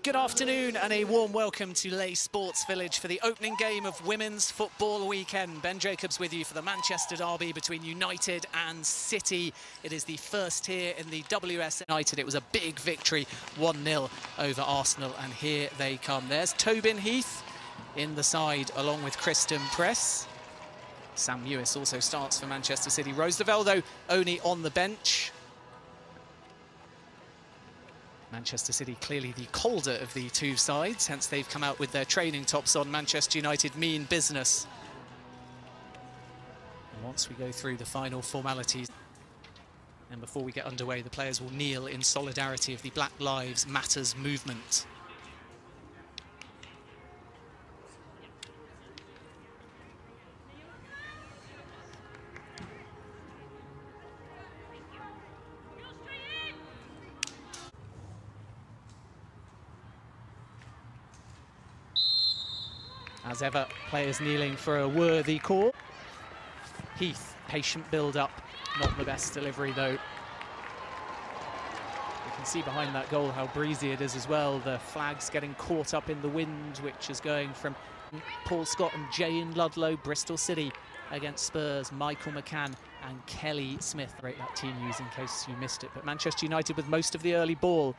Good afternoon and a warm welcome to Leigh Sports Village for the opening game of Women's Football Weekend. Ben Jacobs with you for the Manchester derby between United and City. It is the first here in the WSL. United, it was a big victory, 1-0 over Arsenal, and here they come. There's Tobin Heath in the side along with Christen Press. Sam Lewis also starts for Manchester City. Rose Lavelle, though, only on the bench. Manchester City clearly the colder of the two sides, hence they've come out with their training tops on. Manchester United mean business. And once we go through the final formalities, and before we get underway, the players will kneel in solidarity of the Black Lives Matters movement. As ever, players kneeling for a worthy call. Heath, patient build-up, not the best delivery though. You can see behind that goal how breezy it is as well. The flags getting caught up in the wind, which is going from Paul Scott and Jane Ludlow. Bristol City against Spurs, Michael McCann and Kelly Smith. Rate that team news in case you missed it. But Manchester United with most of the early ball.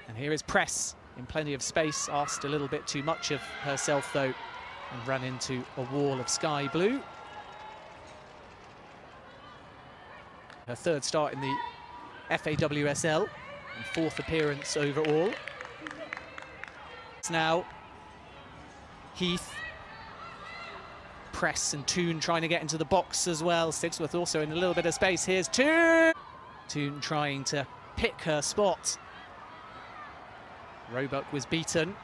And here is Press in plenty of space, asked a little bit too much of herself though, and ran into a wall of sky blue. Her third start in the FAWSL and fourth appearance overall. It's now Heath, Press and Toon trying to get into the box as well. Sigsworth also in a little bit of space. Here's Toon. Toon trying to pick her spot. Roebuck was beaten.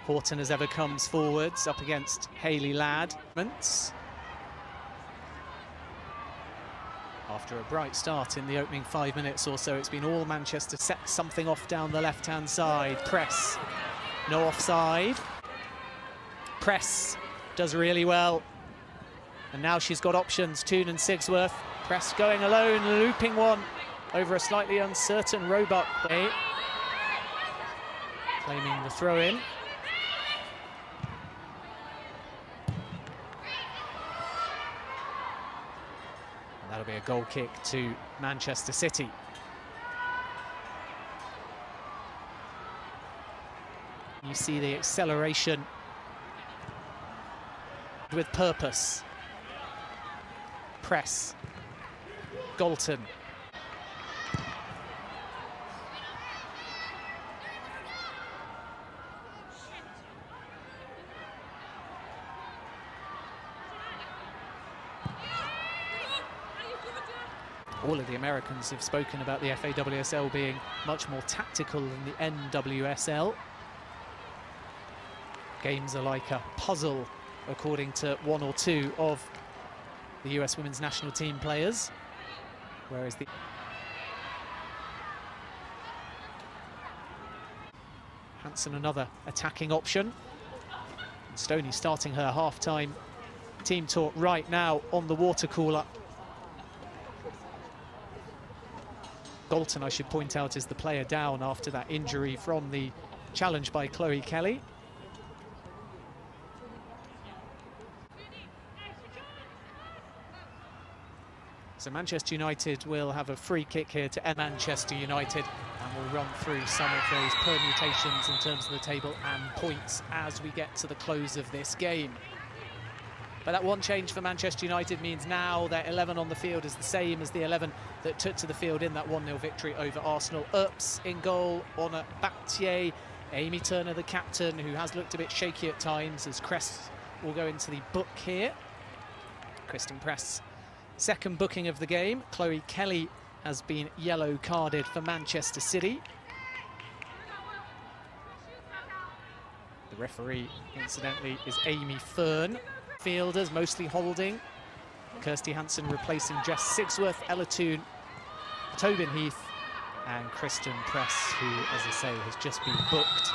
Horton as ever comes forwards up against Hayley Ladd. After a bright start in the opening 5 minutes or so, it's been all Manchester set something off down the left-hand side. Press, no offside. Press does really well. And now she's got options, Toon and Sigsworth. Press going alone, looping one over a slightly uncertain Roebuck. Claiming the throw-in. That'll be a goal kick to Manchester City. You see the acceleration with purpose. Press. Galton. All of the Americans have spoken about the FAWSL being much more tactical than the NWSL. Games are like a puzzle, according to one or two of the US women's national team players. Whereas the Hansen, another attacking option. And Stoney starting her half-time team talk right now on the water cooler. Galton, I should point out, is the player down after that injury from the challenge by Chloe Kelly. So Manchester United will have a free kick here to Manchester United, and we'll run through some of those permutations in terms of the table and points as we get to the close of this game. But that one change for Manchester United means now their 11 on the field is the same as the 11 that took to the field in that 1-0 victory over Arsenal. Earps in goal, Honor Bactier, Amy Turner, the captain, who has looked a bit shaky at times, as Crest will go into the book here. Christen Press, second booking of the game. Chloe Kelly has been yellow carded for Manchester City. The referee, incidentally, is Amy Fern. Fielders mostly holding. Kirsty Hansen replacing Jess Sigsworth, Ella Toon, Tobin Heath and Christen Press, who, as I say, has just been booked.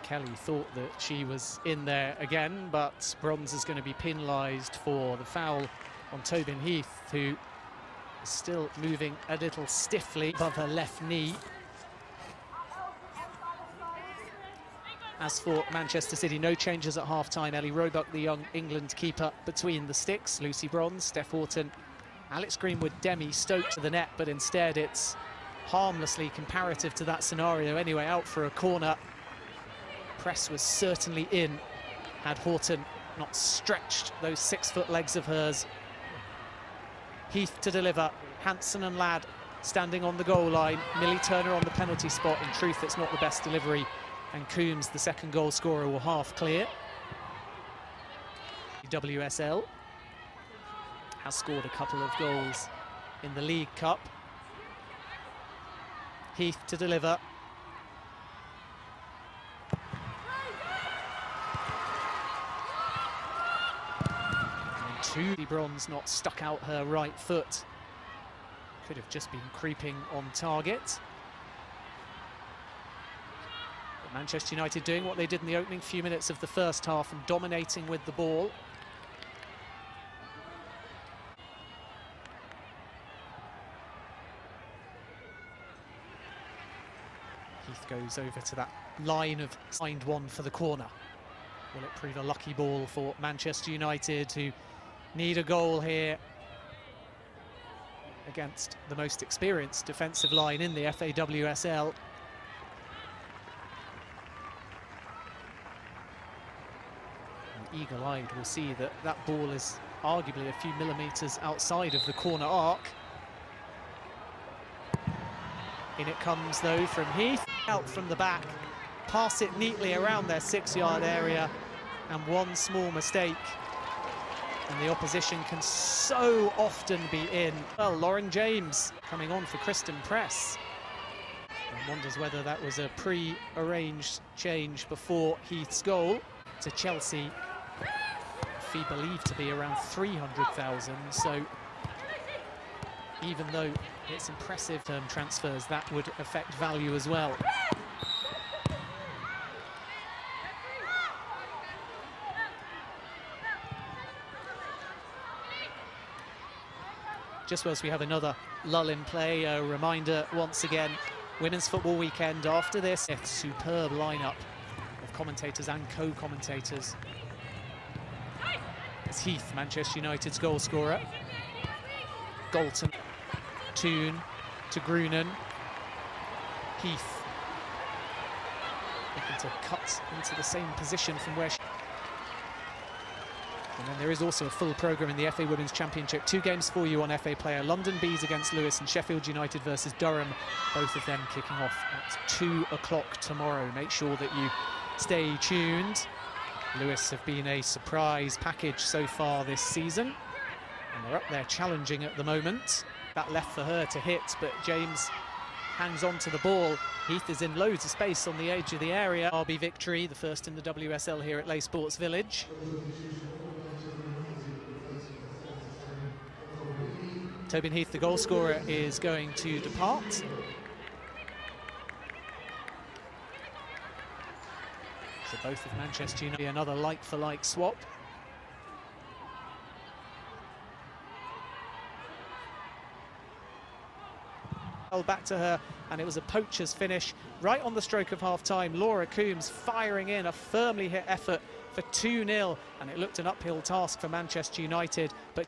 Kelly thought that she was in there again, but Bronze is going to be penalised for the foul on Tobin Heath, who is still moving a little stiffly above her left knee. As for Manchester City, no changes at half-time. Ellie Roebuck, the young England keeper, between the sticks. Lucy Bronze, Steph Horton, Alex Greenwood, Demi Stoke to the net, but instead it's harmlessly comparative to that scenario anyway, out for a corner. Press was certainly in had Horton not stretched those 6-foot legs of hers. Heath to deliver, Hanson and Ladd standing on the goal line, Millie Turner on the penalty spot. In truth, it's not the best delivery, and Coombs, the second goal scorer, will half clear. WSL has scored a couple of goals in the League Cup. Heath to deliver. And two, Bronze not stuck out her right foot. Could have just been creeping on target. But Manchester United doing what they did in the opening few minutes of the first half and dominating with the ball. Heath goes over to that line of signed one for the corner. Will it prove a lucky ball for Manchester United, who need a goal here against the most experienced defensive line in the FAWSL? And eagle-eyed will see that that ball is arguably a few millimetres outside of the corner arc. In it comes, though, from Heath. Out from the back, pass it neatly around their 6-yard area, and one small mistake and the opposition can so often be in. Well, Lauren James coming on for Christen Press. One wonders whether that was a pre-arranged change before Heath's goal. To Chelsea, fee believed to be around 300,000, so even though it's impressive term transfers, that would affect value as well. Just whilst we have another lull in play, a reminder once again, Women's Football Weekend after this. A superb lineup of commentators and co-commentators. It's Heath, Manchester United's goal scorer. Galton, Toon to Grunen. Heath looking to cut into the same position from where she... And then there is also a full programme in the FA Women's Championship. 2 games for you on FA Player. London Bees against Lewis and Sheffield United versus Durham. Both of them kicking off at 2 o'clock tomorrow. Make sure that you stay tuned. Lewis have been a surprise package so far this season, and they're up there challenging at the moment. That left for her to hit, but James hangs on to the ball. Heath is in loads of space on the edge of the area. RB victory, the first in the WSL here at Leigh Sports Village. Tobin Heath, the goal scorer, is going to depart. So both of Manchester United, another like-for-like swap. Back to her, and it was a poacher's finish right on the stroke of half-time. Laura Coombs firing in a firmly hit effort for 2-0, and it looked an uphill task for Manchester United, but